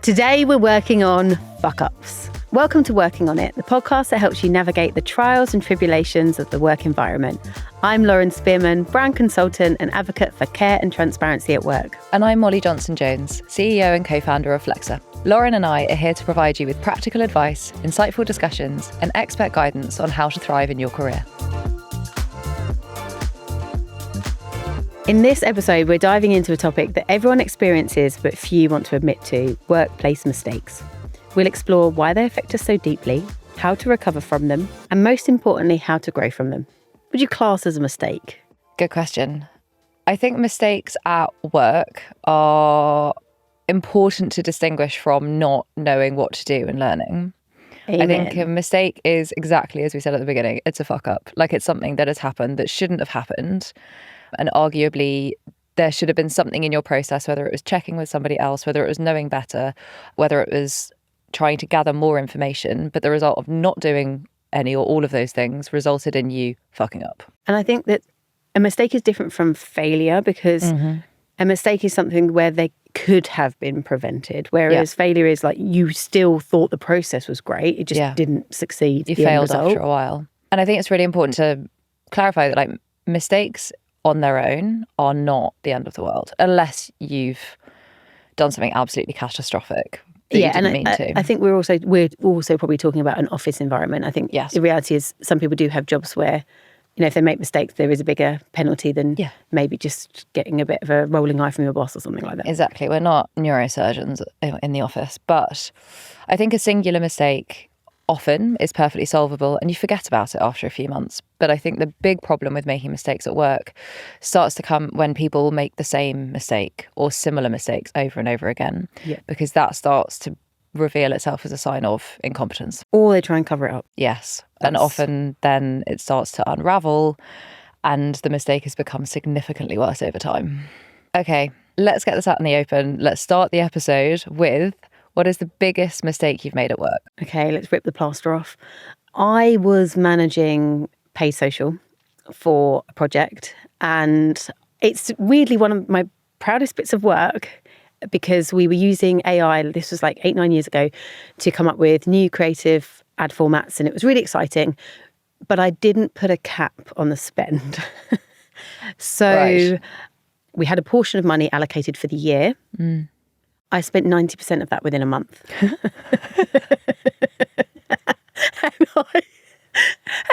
Today we're working on fuck-ups. Welcome to Working On It, the podcast that helps you navigate the trials and tribulations of the work environment. I'm Lauren Spearman, brand consultant and advocate for care and transparency at work. And I'm Molly Johnson-Jones, CEO and co-founder of Flexa. Lauren and I are here to provide you with practical advice, insightful discussions, and expert guidance on how to thrive in your career. In this episode, we're diving into a topic that everyone experiences but few want to admit to: workplace mistakes. We'll explore why they affect us so deeply, how to recover from them, and most importantly, how to grow from them. Would you class as a mistake? Good question. I think mistakes at work are important to distinguish from not knowing what to do and learning. Amen. I think a mistake is exactly as we said at the beginning. It's a fuck up. Like, it's something that has happened that shouldn't have happened. And arguably, there should have been something in your process, whether it was checking with somebody else, whether it was knowing better, whether it was trying to gather more information. But the result of not doing any or all of those things resulted in you fucking up. And I think that a mistake is different from failure, because a mistake is something where they could have been prevented, whereas failure is like you still thought the process was great, it just didn't succeed. You failed after a while. And I think it's really important to clarify that, like, mistakes on their own are not the end of the world, unless you've done something absolutely catastrophic that you didn't mean to. I think we're also probably talking about an office environment. I think the reality is some people do have jobs where, you know, if they make mistakes, there is a bigger penalty than maybe just getting a bit of a rolling eye from your boss or something like that. Exactly. We're not neurosurgeons in the office, but I think a singular mistake often is perfectly solvable and you forget about it after a few months. But I think the big problem with making mistakes at work starts to come when people make the same mistake or similar mistakes over and over again, because that starts to reveal itself as a sign of incompetence. Or they try and cover it up. Yes. And often then it starts to unravel and the mistake has become significantly worse over time. Okay, let's get this out in the open. Let's start the episode with: what is the biggest mistake you've made at work? Okay, let's rip the plaster off. I was managing Pay Social for a project, and it's weirdly one of my proudest bits of work, because we were using AI, this was like 8-9 years ago, to come up with new creative ad formats, and it was really exciting, but I didn't put a cap on the spend. So we had a portion of money allocated for the year. I spent 90% of that within a month.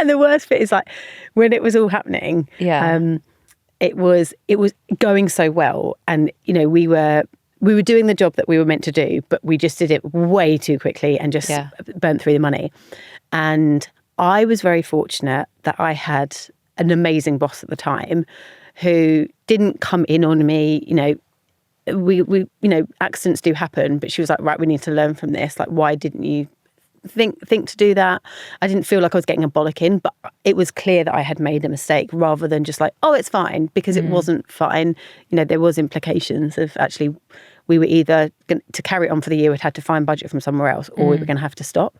And the worst bit is, like, when it was all happening, it was going so well, and you know, we were doing the job that we were meant to do, but we just did it way too quickly and just burnt through the money. And I was very fortunate that I had an amazing boss at the time who didn't come in on me. You know, we you know, accidents do happen, but she was like, right, we need to learn from this. Like, why didn't you think to do that? I didn't feel like I was getting a bollocking, but it was clear that I had made a mistake, rather than just like, oh, it's fine, because it wasn't fine. You know, there was implications of actually we were either going to carry it on for the year, we'd had to find budget from somewhere else, or we were going to have to stop.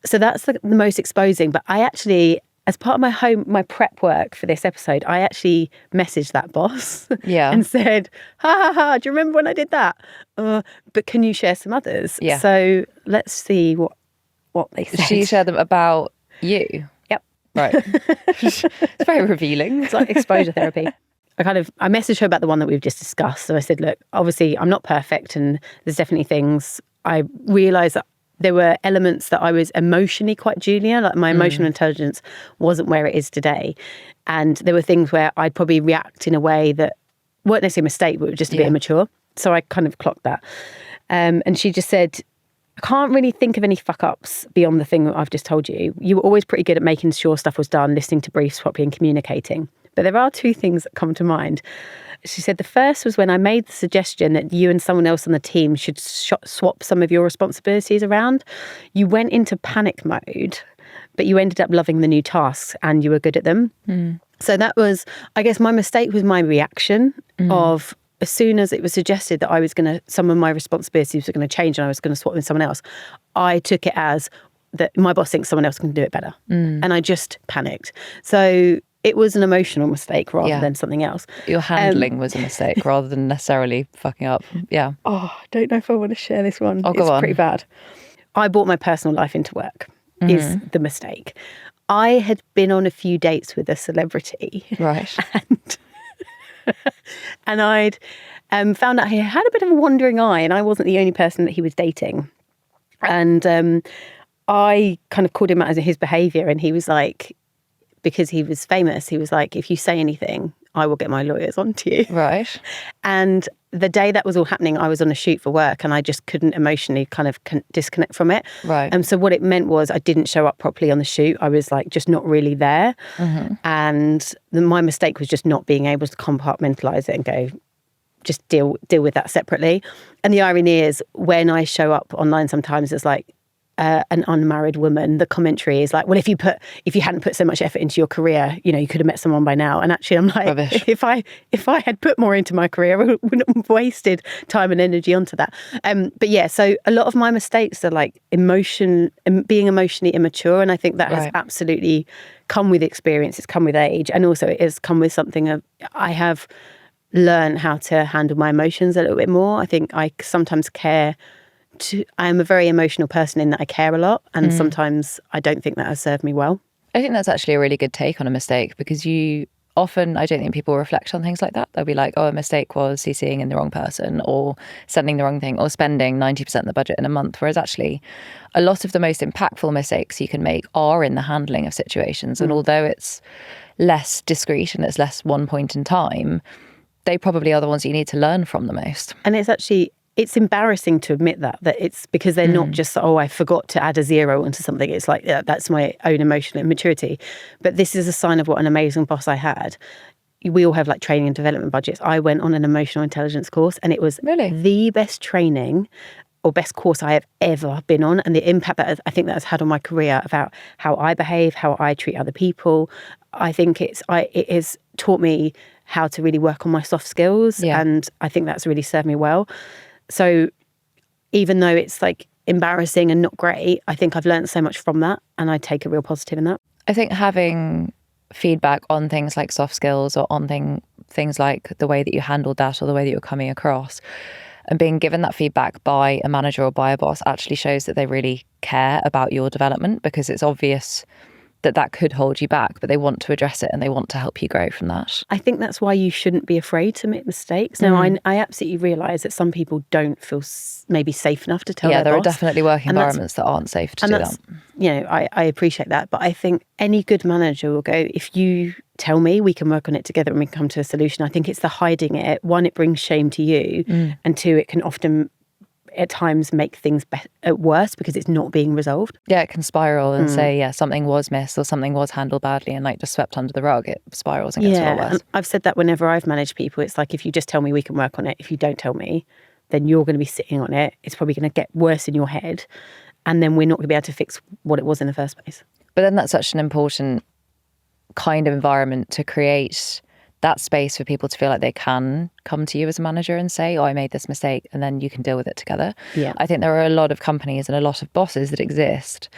So that's the most exposing. But I actually, as part of my prep work for this episode, I actually messaged that boss and said, ha, do you remember when I did that? But can you share some others? Yeah. So let's see what they said. She shared them about you? Yep. Right. It's very revealing. It's like exposure therapy. I messaged her about the one that we've just discussed. So I said, look, obviously I'm not perfect, and there's definitely things. I realised that there were elements that I was emotionally quite junior, like my emotional intelligence wasn't where it is today. And there were things where I'd probably react in a way that weren't necessarily a mistake, but were just a bit immature. So I kind of clocked that. And she just said, I can't really think of any fuck-ups beyond the thing that I've just told you. You were always pretty good at making sure stuff was done, listening to briefs properly and communicating. But there are two things that come to mind. She said the first was when I made the suggestion that you and someone else on the team should swap some of your responsibilities around. You went into panic mode, but you ended up loving the new tasks and you were good at them. So that was, I guess, my mistake was my reaction of, as soon as it was suggested that some of my responsibilities were going to change and I was going to swap with someone else, I took it as that my boss thinks someone else can do it better. And I just panicked. So it was an emotional mistake rather than something else. Your handling was a mistake rather than necessarily fucking up. Yeah. Oh, I don't know if I want to share this one. Oh, it's pretty bad. I brought my personal life into work is the mistake. I had been on a few dates with a celebrity. Right. And I'd found out he had a bit of a wandering eye, and I wasn't the only person that he was dating. And I kind of called him out as his behaviour, and he was like, because he was famous, he was like, if you say anything, I will get my lawyers onto you. Right. And the day that was all happening, I was on a shoot for work, and I just couldn't emotionally kind of disconnect from it. Right. And so what it meant was I didn't show up properly on the shoot. I was like just not really there. And my mistake was just not being able to compartmentalise it and go, just deal with that separately. And the irony is, when I show up online sometimes as like an unmarried woman, the commentary is like, well, if you hadn't put so much effort into your career, you know, you could have met someone by now. And actually, I'm like, rubbish. if I had put more into my career, I wouldn't have wasted time and energy onto that. But yeah, so a lot of my mistakes are like being emotionally immature, and I think that has absolutely come with experience. It's come with age, and also it has come with something of I have learned how to handle my emotions a little bit more. I think I sometimes I'm a very emotional person in that I care a lot, and sometimes I don't think that has served me well. I think that's actually a really good take on a mistake, because I don't think people reflect on things like that. They'll be like, oh, a mistake was CCing in the wrong person, or sending the wrong thing, or spending 90% of the budget in a month. Whereas actually, a lot of the most impactful mistakes you can make are in the handling of situations. And although it's less discreet and it's less one point in time, they probably are the ones you need to learn from the most. And it's embarrassing to admit that it's because they're not just, oh, I forgot to add a zero onto something. It's like, yeah, that's my own emotional immaturity. But this is a sign of what an amazing boss I had. We all have like training and development budgets. I went on an emotional intelligence course, and it was the best training or best course I have ever been on. And the impact that I think that has had on my career about how I behave, how I treat other people. I think it has taught me how to really work on my soft skills. Yeah. And I think that's really served me well. So even though it's like embarrassing and not great, I think I've learned so much from that, and I take a real positive in that. I think having feedback on things like soft skills, or on things like the way that you handled that, or the way that you're coming across, and being given that feedback by a manager or by a boss actually shows that they really care about your development, because it's obvious that could hold you back, but they want to address it and they want to help you grow from that. I think that's why you shouldn't be afraid to make mistakes. Now, I absolutely realise that some people don't feel maybe safe enough to tell their boss. Yeah, there are definitely work environments that aren't safe to do that. You know, I appreciate that, but I think any good manager will go, if you tell me, we can work on it together and we can come to a solution. I think it's the hiding it. One, it brings shame to you, and two, it can often at times make things worse because it's not being resolved. Yeah, it can spiral and say, something was missed or something was handled badly and like just swept under the rug. It spirals and gets a lot worse. And I've said that whenever I've managed people, it's like, if you just tell me, we can work on it. If you don't tell me, then you're going to be sitting on it. It's probably going to get worse in your head, and then we're not going to be able to fix what it was in the first place. But then that's such an important kind of environment to create, that space for people to feel like they can come to you as a manager and say, oh, I made this mistake, and then you can deal with it together. Yeah. I think there are a lot of companies and a lot of bosses that exist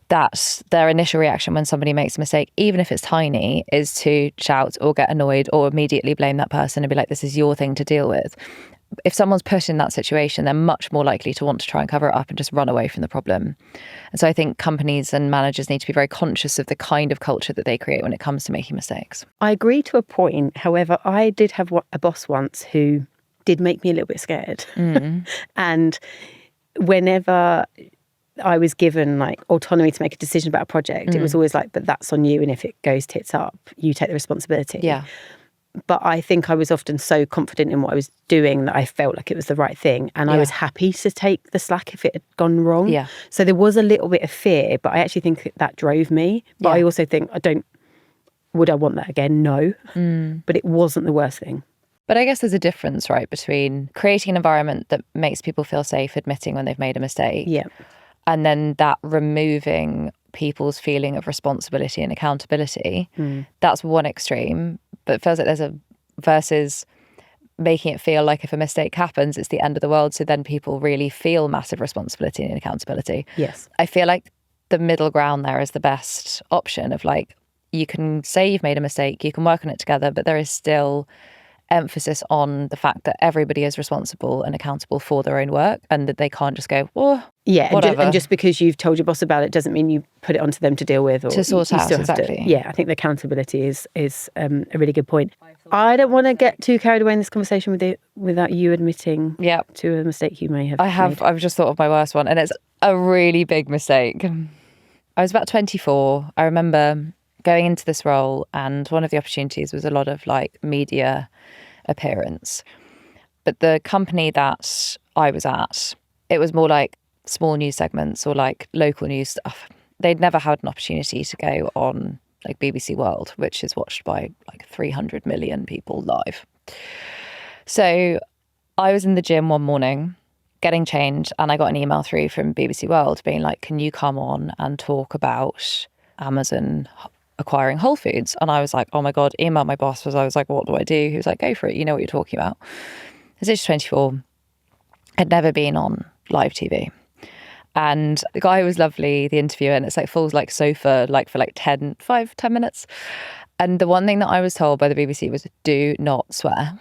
that their initial reaction when somebody makes a mistake, even if it's tiny, is to shout or get annoyed or immediately blame that person and be like, this is your thing to deal with. If someone's put in that situation, they're much more likely to want to try and cover it up and just run away from the problem. And so I think companies and managers need to be very conscious of the kind of culture that they create when it comes to making mistakes. I agree to a point. However, I did have a boss once who did make me a little bit scared. And whenever I was given like autonomy to make a decision about a project, it was always like, but that's on you. And if it goes tits up, you take the responsibility. Yeah. But I think I was often so confident in what I was doing that I felt like it was the right thing. And I was happy to take the slack if it had gone wrong. Yeah. So there was a little bit of fear, but I actually think that drove me. But I also think would I want that again? No. But it wasn't the worst thing. But I guess there's a difference, right, between creating an environment that makes people feel safe admitting when they've made a mistake. Yeah. And then that removing people's feeling of responsibility and accountability. That's one extreme. But it feels like there's a versus making it feel like if a mistake happens, it's the end of the world. So then people really feel massive responsibility and accountability. Yes. I feel like the middle ground there is the best option of like, you can say you've made a mistake, you can work on it together, but there is still emphasis on the fact that everybody is responsible and accountable for their own work, and that they can't just go, oh, whatever. And just because you've told your boss about it doesn't mean you put it onto them to deal with or to sort out. Exactly. I think the accountability is a really good point. I don't want to get too carried away in this conversation with it without you admitting to a mistake you may have made. I've just thought of my worst one, and it's a really big mistake. I was about 24. I remember going into this role, and one of the opportunities was a lot of like media appearance. But the company that I was at, it was more like small news segments or like local news stuff. They'd never had an opportunity to go on like BBC World, which is watched by like 300 million people live. So I was in the gym one morning getting changed, and I got an email through from BBC World being like, can you come on and talk about Amazon acquiring Whole Foods? And I was like, oh my God, emailed my boss. I was like, what do I do? He was like, go for it. You know what you're talking about. I was age 24. I'd never been on live TV. And the guy was lovely, the interviewer, and it's like full like sofa, like for like 10 minutes. And the one thing that I was told by the BBC was, do not swear.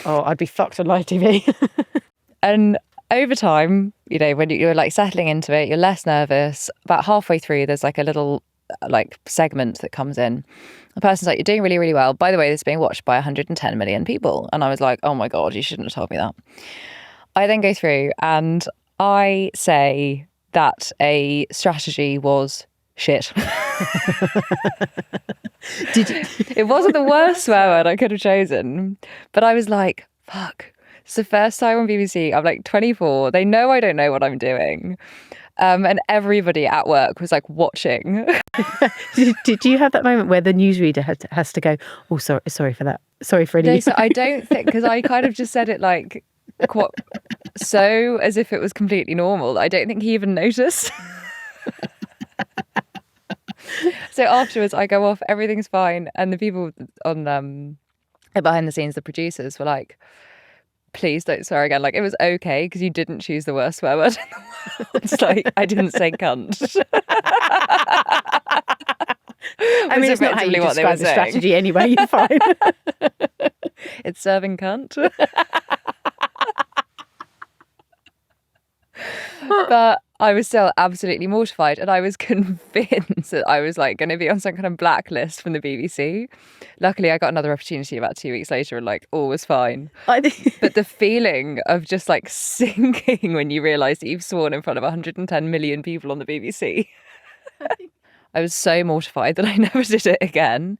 Oh, I'd be fucked on live TV. And over time, you know, when you're like settling into it, you're less nervous. About halfway through, there's like a little like segment that comes in. The person's like, you're doing really, really well. By the way, this is being watched by 110 million people. And I was like, oh my God, you shouldn't have told me that. I then go through and I say that a strategy was shit. It wasn't the worst swear word I could have chosen, but I was like, fuck. It's the first time on BBC. I'm like 24. They know I don't know what I'm doing. And everybody at work was like watching. Did you have that moment where the newsreader has to go, oh, sorry for that. Sorry for any... I don't think, because I kind of just said it like, so as if it was completely normal. I don't think he even noticed. So afterwards I go off, everything's fine. And the people on behind the scenes, the producers were like, please don't swear again. Like, it was okay because you didn't choose the worst swear word in the world. It's like, I didn't say cunt. I mean, it's not how you describe the strategy anyway. You're fine. It's serving cunt. But I was still absolutely mortified, and I was convinced that I was like going to be on some kind of blacklist from the BBC. Luckily, I got another opportunity about 2 weeks later, and like all was fine. But the feeling of just like sinking when you realise that you've sworn in front of 110 million people on the BBC. I was so mortified that I never did it again.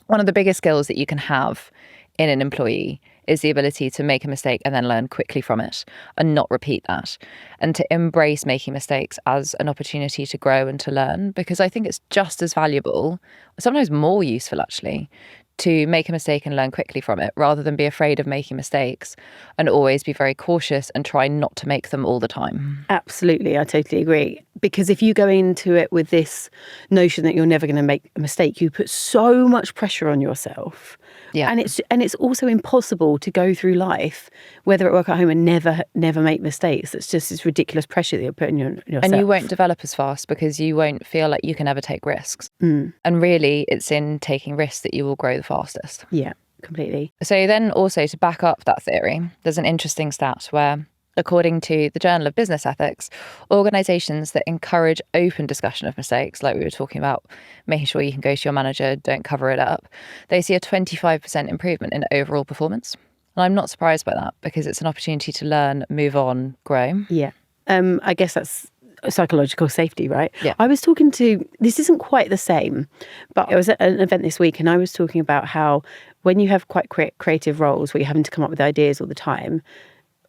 One of the biggest skills that you can have in an employee is the ability to make a mistake and then learn quickly from it and not repeat that, and to embrace making mistakes as an opportunity to grow and to learn, because I think it's just as valuable, sometimes more useful actually, to make a mistake and learn quickly from it rather than be afraid of making mistakes and always be very cautious and try not to make them all the time. Absolutely, I totally agree. Because if you go into it with this notion that you're never going to make a mistake, you put so much pressure on yourself. Yeah. And it's also impossible to go through life, whether at work or at home, and never make mistakes. It's just this ridiculous pressure that you're putting on yourself. And you won't develop as fast because you won't feel like you can ever take risks. And really, it's in taking risks that you will grow the fastest. Yeah, completely. So then also to back up that theory, there's an interesting stat where, according to the Journal of Business Ethics, organisations that encourage open discussion of mistakes, like we were talking about, making sure you can go to your manager, don't cover it up, they see a 25% improvement in overall performance. And I'm not surprised by that because it's an opportunity to learn, move on, grow. Yeah. I guess that's psychological safety, right? Yeah. I was talking to, this isn't quite the same, but I was at an event this week and I was talking about how when you have quite creative roles where you're having to come up with ideas all the time,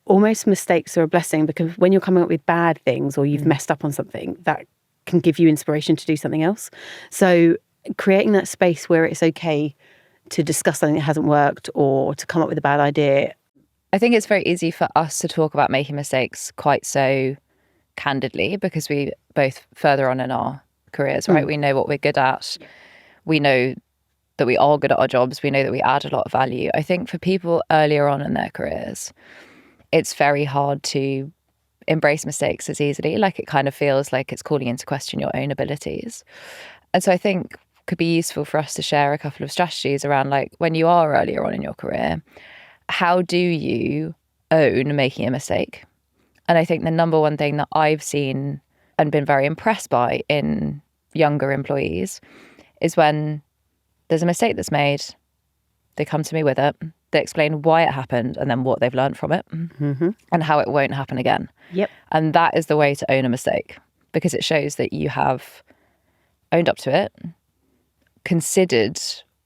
almost mistakes are a blessing, because when you're coming up with bad things or you've messed up on something, that can give you inspiration to do something else. So creating that space where it's okay to discuss something that hasn't worked or to come up with a bad idea. I think it's very easy for us to talk about making mistakes quite so candidly because we both further on in our careers, right? We know what we're good at. We know that we are good at our jobs. We know that we add a lot of value. I think for people earlier on in their careers, it's very hard to embrace mistakes as easily. Like it kind of feels like it's calling into question your own abilities. And so I think it could be useful for us to share a couple of strategies around like when you are earlier on in your career, how do you own making a mistake? And I think the number one thing that I've seen and been very impressed by in younger employees is when there's a mistake that's made, they come to me with it, they explain why it happened and then what they've learned from it and how it won't happen again. Yep. And that is the way to own a mistake, because it shows that you have owned up to it, considered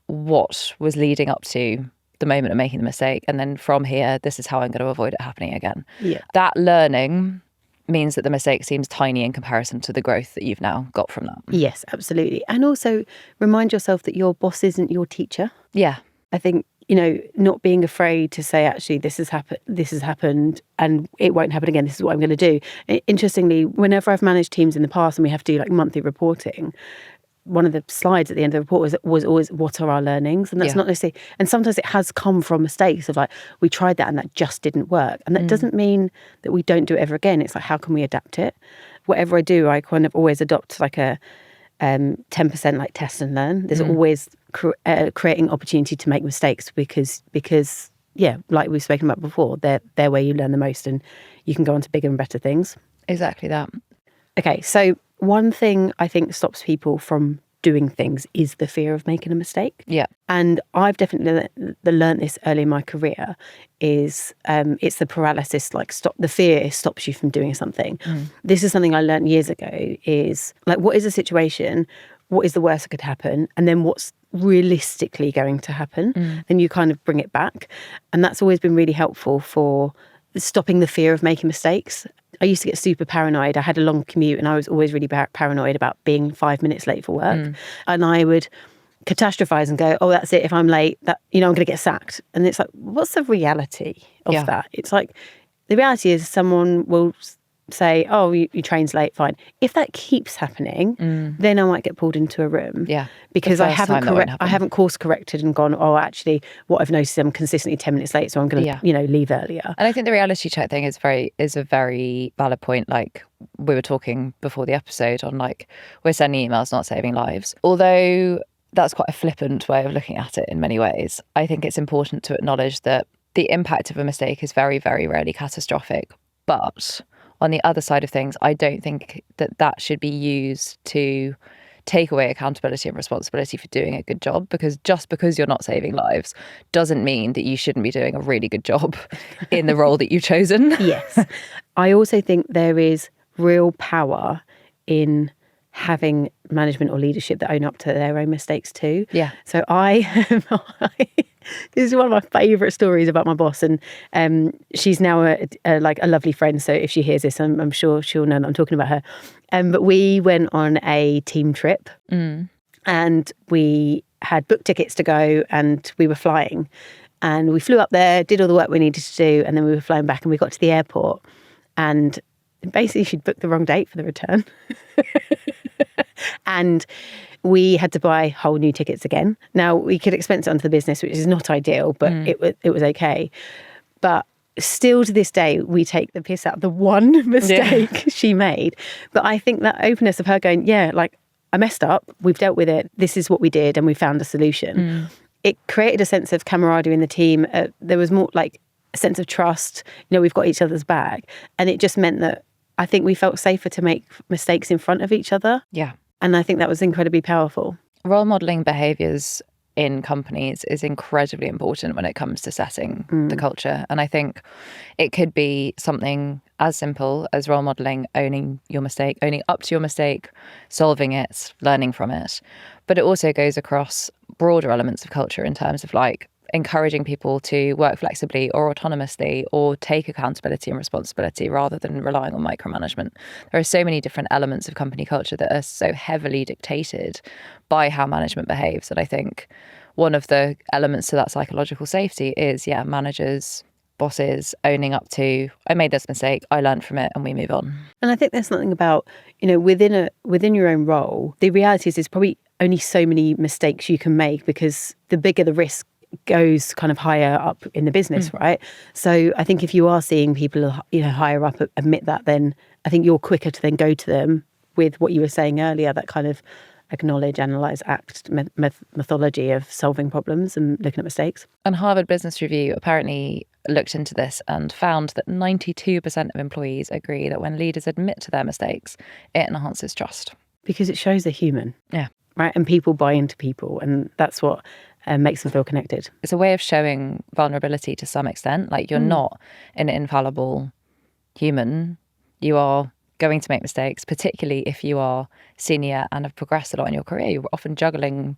what was leading up to the moment of making the mistake, and then from here, this is how I'm going to avoid it happening again. Yeah. That learning means that the mistake seems tiny in comparison to the growth that you've now got from that. Yes, absolutely. And also remind yourself that your boss isn't your teacher. Yeah. I think, not being afraid to say, actually, this has happened and it won't happen again. This is what I'm going to do. Interestingly, whenever I've managed teams in the past and we have to do like monthly reporting, one of the slides at the end of the report was always, what are our learnings? And that's not necessarily, and sometimes it has come from mistakes of like, we tried that and that just didn't work. And that doesn't mean that we don't do it ever again. It's like, how can we adapt it? Whatever I do, I kind of always adopt like a 10% like test and learn. There's always creating opportunity to make mistakes because like we've spoken about before, they're where you learn the most and you can go on to bigger and better things. Exactly that. Okay, so one thing I think stops people from doing things is the fear of making a mistake. Yeah. And I've definitely learned this early in my career is it's the paralysis, like the fear stops you from doing something. This is something I learned years ago is like, what is the situation? What is the worst that could happen? And then what's realistically going to happen? Then you kind of bring it back. And that's always been really helpful for stopping the fear of making mistakes. I used to get super paranoid. I had a long commute and I was always really paranoid about being 5 minutes late for work. And I would catastrophize and go, oh, that's it. If I'm late, I'm going to get sacked. And it's like, what's the reality of that? It's like, the reality is someone will say, oh, your train's late, fine. If that keeps happening, then I might get pulled into a room. Yeah. Because I haven't course corrected and gone, oh, actually, what I've noticed is I'm consistently 10 minutes late, so I'm going to, leave earlier. And I think the reality check thing is a very valid point. Like we were talking before the episode on like, we're sending emails, not saving lives. Although that's quite a flippant way of looking at it in many ways, I think it's important to acknowledge that the impact of a mistake is very, very rarely catastrophic. But on the other side of things, I don't think that should be used to take away accountability and responsibility for doing a good job, because just because you're not saving lives doesn't mean that you shouldn't be doing a really good job in the role that you've chosen. Yes. I also think there is real power in having management or leadership that own up to their own mistakes too. Yeah. So this is one of my favourite stories about my boss, and she's now a lovely friend. So if she hears this, I'm sure she'll know that I'm talking about her. But we went on a team trip, and we had booked tickets to go, and we were flying, and we flew up there, did all the work we needed to do, and then we were flying back, and we got to the airport, and basically she'd booked the wrong date for the return. And we had to buy whole new tickets again. Now, we could expense it onto the business, which is not ideal, but it was okay. But still to this day, we take the piss out of the one mistake she made. But I think that openness of her going, I messed up, we've dealt with it, this is what we did, and we found a solution. It created a sense of camaraderie in the team. There was more like a sense of trust. We've got each other's back. And it just meant that I think we felt safer to make mistakes in front of each other. Yeah. And I think that was incredibly powerful. Role modelling behaviours in companies is incredibly important when it comes to setting the culture. And I think it could be something as simple as role modelling, owning your mistake, owning up to your mistake, solving it, learning from it. But it also goes across broader elements of culture in terms of like encouraging people to work flexibly or autonomously or take accountability and responsibility rather than relying on micromanagement. There are so many different elements of company culture that are so heavily dictated by how management behaves. And I think one of the elements to that psychological safety is, managers, bosses owning up to, I made this mistake, I learned from it, and we move on. And I think there's something about, within your own role, the reality is there's probably only so many mistakes you can make, because the bigger the risk goes kind of higher up in the business, right? So I think if you are seeing people, higher up admit that, then I think you're quicker to then go to them with what you were saying earlier, that kind of acknowledge, analyze, act methodology of solving problems and looking at mistakes. And Harvard Business Review apparently looked into this and found that 92% of employees agree that when leaders admit to their mistakes, it enhances trust. Because it shows they're human. Yeah. Right? And people buy into people, and that's what makes them feel connected. It's a way of showing vulnerability to some extent. Like, you're not an infallible human. You are going to make mistakes, particularly if you are senior and have progressed a lot in your career. You're often juggling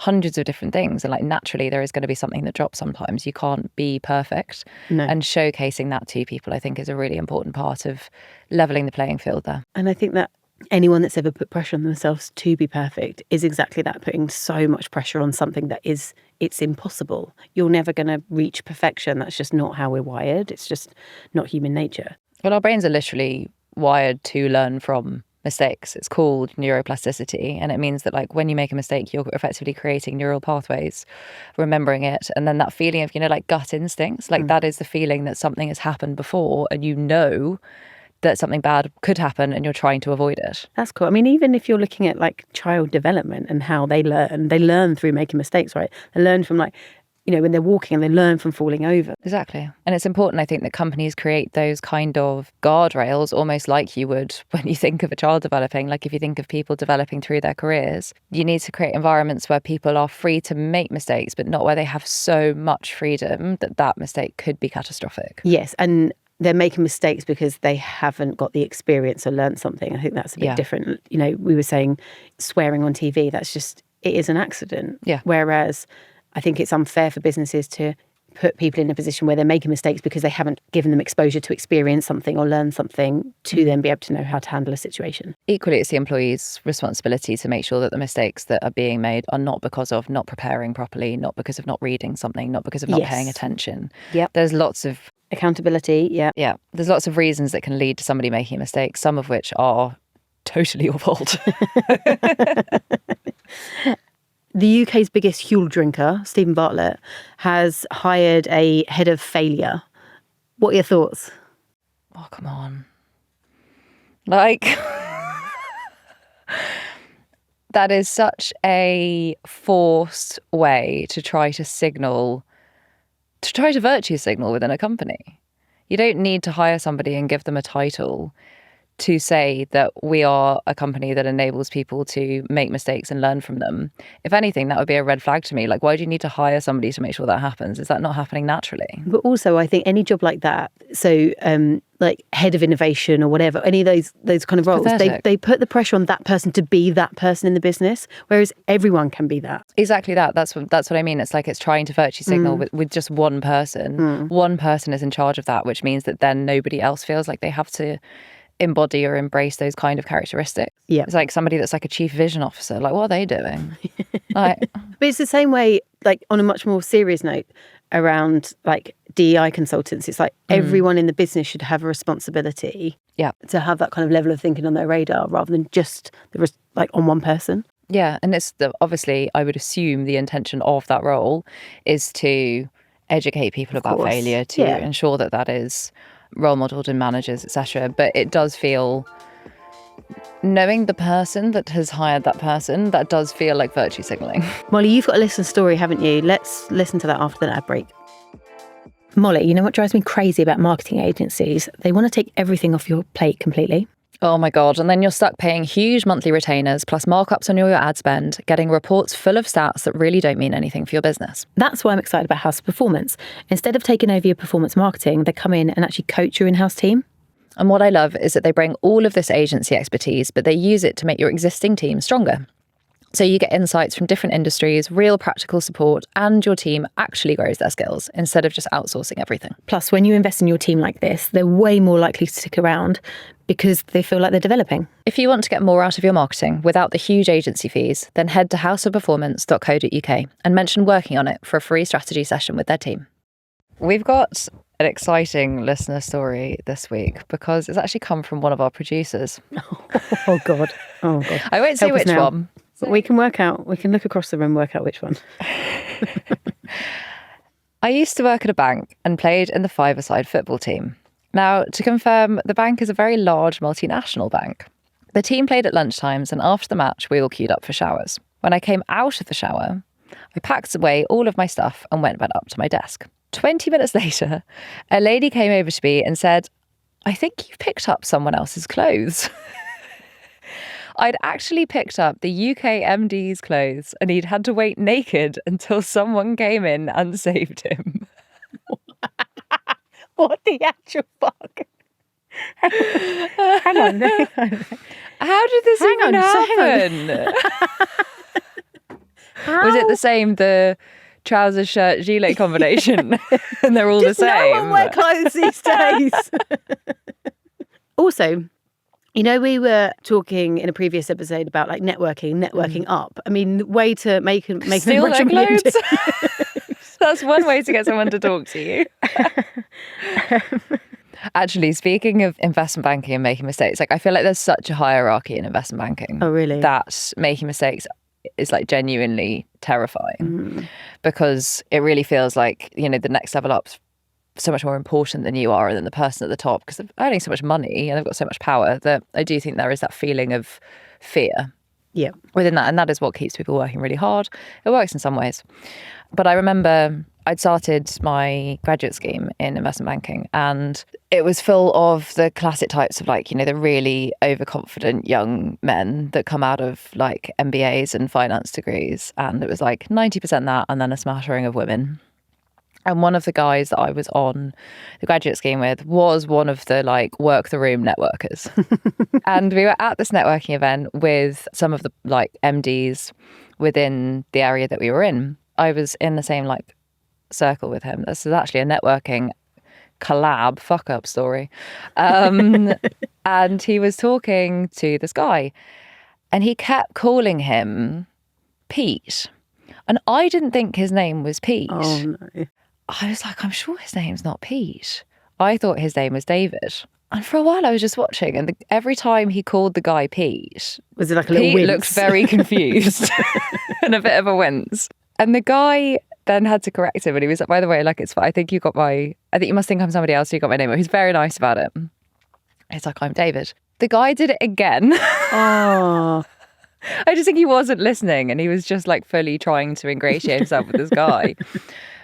hundreds of different things, and like naturally there is going to be something that drops sometimes. You can't be perfect. No. And showcasing that to people, I think, is a really important part of leveling the playing field there. And I think that anyone that's ever put pressure on themselves to be perfect is exactly that, putting so much pressure on something that it's impossible. You're never going to reach perfection. That's just not how we're wired. It's just not human nature. Well, our brains are literally wired to learn from mistakes. It's called neuroplasticity, and it means that, like, when you make a mistake, you're effectively creating neural pathways, remembering it, and then that feeling of, like gut instincts, like that is the feeling that something has happened before, and that something bad could happen and you're trying to avoid it. That's cool. I mean, even if you're looking at like child development and how they learn through making mistakes, right? They learn from when they're walking, and they learn from falling over. Exactly. And it's important, I think, that companies create those kind of guardrails, almost like you would when you think of a child developing. Like, if you think of people developing through their careers, you need to create environments where people are free to make mistakes, but not where they have so much freedom that mistake could be catastrophic. Yes. And they're making mistakes because they haven't got the experience or learned something. I think that's a bit different. We were saying swearing on TV, it is an accident. Yeah. Whereas I think it's unfair for businesses to put people in a position where they're making mistakes because they haven't given them exposure to experience something or learn something to then be able to know how to handle a situation. Equally, it's the employee's responsibility to make sure that the mistakes that are being made are not because of not preparing properly, not because of not reading something, not because of not paying attention. Yep. There's lots of accountability. Yeah. Yeah. There's lots of reasons that can lead to somebody making a mistake, some of which are totally your fault. The UK's biggest Huel drinker, Stephen Bartlett, has hired a head of failure. What are your thoughts? Oh, come on. Like, that is such a forced way to try to virtue signal within a company. You don't need to hire somebody and give them a title to say that we are a company that enables people to make mistakes and learn from them. If anything, that would be a red flag to me. Like, why do you need to hire somebody to make sure that happens? Is that not happening naturally? But also, I think any job like that, so like head of innovation or whatever, any of those kind of roles, they put the pressure on that person to be that person in the business, whereas everyone can be that. Exactly that. That's what I mean. It's like it's trying to virtue signal with just one person. One person is in charge of that, which means that then nobody else feels like they have to embody or embrace those kind of characteristics. Yeah. It's like somebody that's like a chief vision officer. Like, what are they doing? Like, but it's the same way, like on a much more serious note, around like DEI consultants. It's like everyone in the business should have a responsibility to have that kind of level of thinking on their radar rather than just like on one person. Yeah. And it's obviously, I would assume the intention of that role is to educate people about failure, to ensure that is role modeled in managers, etc. But it does feel, knowing the person that has hired that person, that does feel like virtue signalling. Molly, you've got a listener story, haven't you? Let's listen to that after the ad break. Molly, you know what drives me crazy about marketing agencies? They want to take everything off your plate completely. Oh my God. And then you're stuck paying huge monthly retainers plus markups on your ad spend, getting reports full of stats that really don't mean anything for your business. That's why I'm excited about House of Performance. Instead of taking over your performance marketing, they come in and actually coach your in-house team. And what I love is that they bring all of this agency expertise, but they use it to make your existing team stronger. So you get insights from different industries, real practical support, and your team actually grows their skills instead of just outsourcing everything. Plus, when you invest in your team like this, they're way more likely to stick around because they feel like they're developing. If you want to get more out of your marketing without the huge agency fees, then head to houseofperformance.co.uk and mention working on it for a free strategy session with their team. We've got an exciting listener story this week because it's actually come from one of our producers. Oh God. I won't say which one. But we can look across the room, work out which one. I used to work at a bank and played in the five-a-side football team. Now, to confirm, the bank is a very large multinational bank. The team played at lunchtimes, and after the match, we all queued up for showers. When I came out of the shower, I packed away all of my stuff and went back up to my desk. 20 minutes later, a lady came over to me and said, "I think you've picked up someone else's clothes." I'd actually picked up the UK MD's clothes, and he'd had to wait naked until someone came in and saved him. What the actual fuck? Hang on. How did this even happen? Was it the same, the trousers, shirt, gilet combination? And they're all the same? No one wear clothes these days. Also, you know, we were talking in a previous episode about like networking up. I mean, the way to make steal their clothes. That's one way to get someone to talk to you. Actually, speaking of investment banking and making mistakes, like I feel like there's such a hierarchy in investment banking. Oh, really? That making mistakes is like genuinely terrifying because it really feels like, you know, the next level up's so much more important than you are than the person at the top because they're earning so much money and they've got so much power that I do think there is that feeling of fear within that. And that is what keeps people working really hard. It works in some ways. But I remember I'd started my graduate scheme in investment banking and it was full of the classic types of like, you know, the really overconfident young men that come out of like MBAs and finance degrees. And it was like 90% that and then a smattering of women. And one of the guys that I was on the graduate scheme with was one of the like work the room networkers. And we were at this networking event with some of the like MDs within the area that we were in. I was in the same like circle with him. This is actually a networking collab fuck up story. And he was talking to this guy and he kept calling him Pete. And I didn't think his name was Pete. Oh, no. I was like, I'm sure his name's not Pete. I thought his name was David. And for a while I was just watching and every time he called the guy Pete, was it like a little Pete wince? Looked very confused and a bit of a wince. And the guy then had to correct him and he was like, by the way, like it's fine. I think you must think I'm somebody else, so you got my name. He's very nice about it. It's like, I'm David. The guy did it again. Oh. I just think he wasn't listening and he was just like fully trying to ingratiate himself with this guy.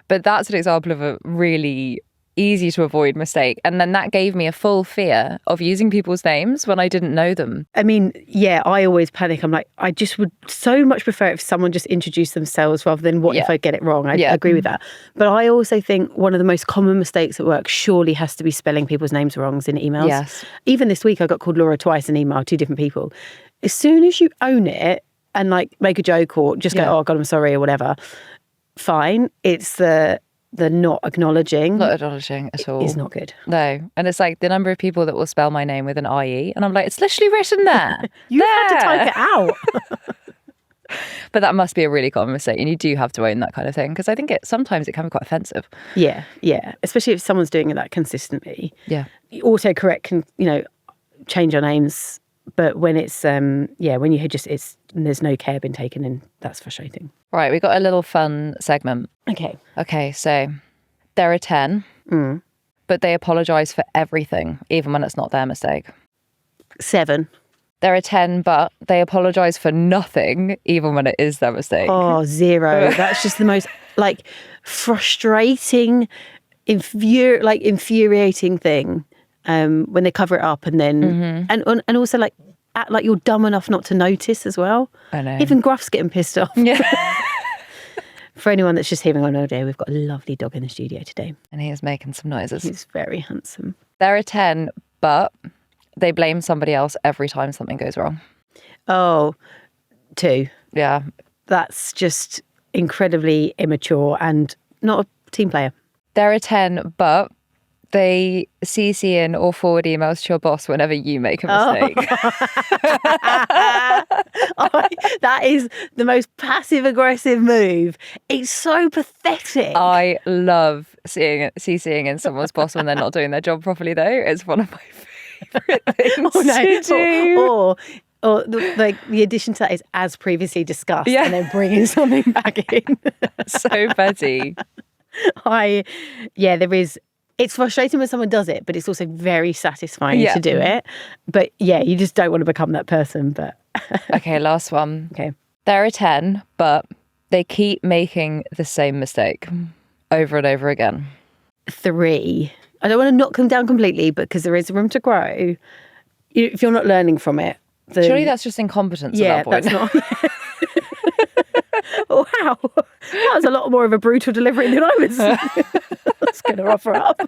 But that's an example of a really easy to avoid mistake. And then that gave me a full fear of using people's names when I didn't know them. I mean, yeah, I always panic. I'm like, I just would so much prefer if someone just introduced themselves rather than what if I get it wrong. I agree with that. But I also think one of the most common mistakes at work surely has to be spelling people's names wrong in emails. Yes. Even this week, I got called Laura twice in email, 2 different people. As soon as you own it and like make a joke or just go, oh God, I'm sorry or whatever, fine. It's the not acknowledging. Not acknowledging at all. Is not good. No. And it's like the number of people that will spell my name with an IE. And I'm like, it's literally written there. You had to type it out. But that must be a really common mistake. And you do have to own that kind of thing. Because I think sometimes it can be quite offensive. Yeah. Especially if someone's doing that consistently. Yeah. Autocorrect can, change your names. But when it's, when you just, there's no care been taken in, that's frustrating. Right, we got a little fun segment. Okay, so there are 10, but they apologise for everything, even when it's not their mistake. 7. There are 10, but they apologise for nothing, even when it is their mistake. Oh, 0. That's just the most, frustrating, infuriating thing. When they cover it up and then and also act like you're dumb enough not to notice as well. I know. Even Gruff's getting pissed off. Yeah. For anyone that's just hearing on audio, we've got a lovely dog in the studio today. And he is making some noises. He's very handsome. There are 10, but they blame somebody else every time something goes wrong. Oh, 2. Yeah. That's just incredibly immature and not a team player. There are 10, but they CC in or forward emails to your boss whenever you make a mistake. That is the most passive-aggressive move. It's so pathetic. I love CCing in someone's boss when they're not doing their job properly, though. It's one of my favourite things to do. Or Or the addition to that is as previously discussed, and then bringing something back in. So petty. There is. It's frustrating when someone does it, but it's also very satisfying to do it. But you just don't want to become that person. But okay, last one. Okay. There are 10, but they keep making the same mistake over and over again. 3. I don't want to knock them down completely, because there is room to grow. If you're not learning from it. Surely that's just incompetence at that point. That's not. Oh, wow. That was a lot more of a brutal delivery than I was going to offer up.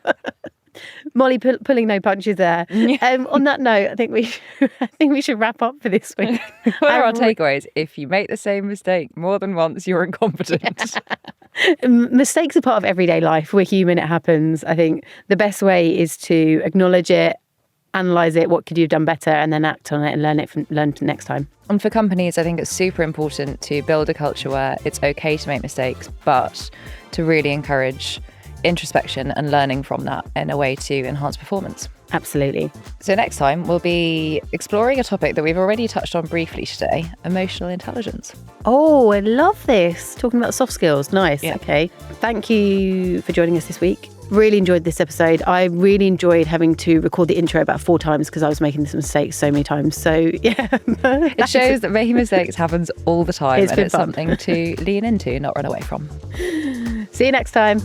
Molly pulling no punches there. On that note, I think we should wrap up for this week. What are our takeaways? If you make the same mistake more than once, you're incompetent. Mistakes are part of everyday life. We're human. It happens. I think the best way is to acknowledge it, analyze it, what could you have done better, and then act on it and learn from next time. And for companies, I think it's super important to build a culture where it's okay to make mistakes, but to really encourage introspection and learning from that in a way to enhance performance. Absolutely. So next time we'll be exploring a topic that we've already touched on briefly today, emotional intelligence. Oh, I love this. Talking about soft skills. Nice. Yeah. Okay. Thank you for joining us this week. Really enjoyed this episode. I really enjoyed having to record the intro about 4 times because I was making this mistake so many times. So yeah. It shows that making mistakes happens all the time, and it's fun. something to lean into, not run away from. See you next time.